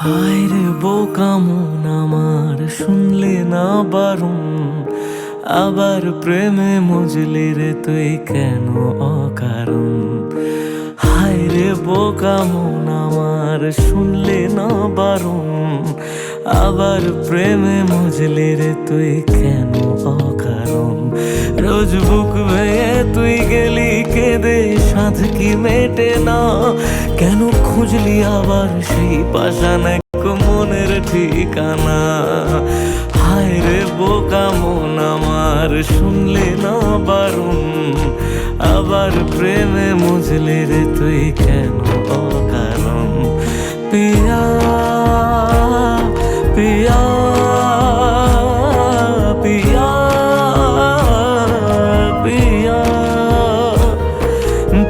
হায় রে বোকা মন আমার, শুনলে না বারণ, আবার প্রেমে মজলি রে তুই কেন অকারণ। হায় রে বোকা মন আমার, শুনলে না বারণ, আবার প্রেমে মজলি রে তুই কেন অকারণ। রোজ বুক ভেঙে তুই গেলি কেঁদে, সাধ কি মেটে না, কেন খুঁজলি আবার সেই পাষাণ এক মনের ঠিকানা। হায় রে বোকা মন আমার, শুনলে না বারণ, আবার প্রেমে মজলে রে তুই কেন অকারণ। পিয়া পিয়া পিয়া পিয়া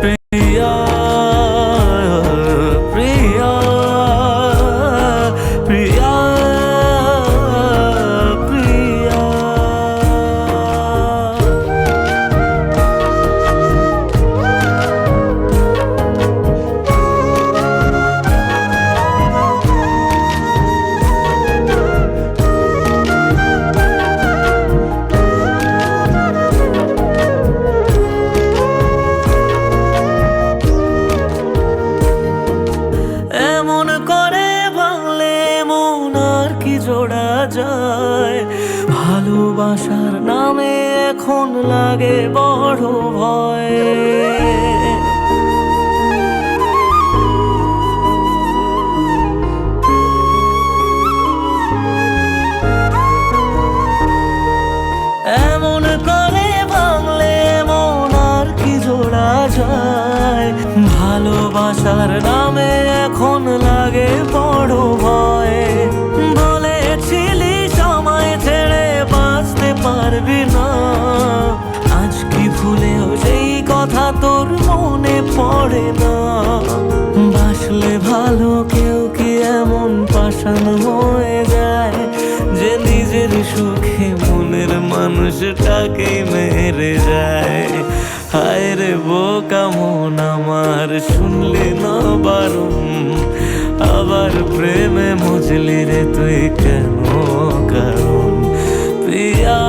প্রিয়া প্রিয়া প্রিয়া প্রিয়া। এমন করে ভাঙলে মন আর কি জোড়া যায়, ভালোবাসার নামে এখন লাগে বড় ভয়। এমন করে ভাঙলে মন আর কি জোড়া যায়, ভালোবাসার নামে এখন লাগে বড় ভয়। বলেছিলি সময় ছেড়ে বাঁচতে পারবি না, আজ কি ভুলেও সেই কথা তোর মনে পড়ে না। বাসলে ভালো কেউ কি এমন পাষাণ হয়ে যায়, যে নিজের সুখে মনের মানুষটাকে মেরে যায়। হায় রে বোকা মন আমার, শুনলে না বারণ, আবার প্রেমে মজলি রে তুই কেন কারণ। পিয়া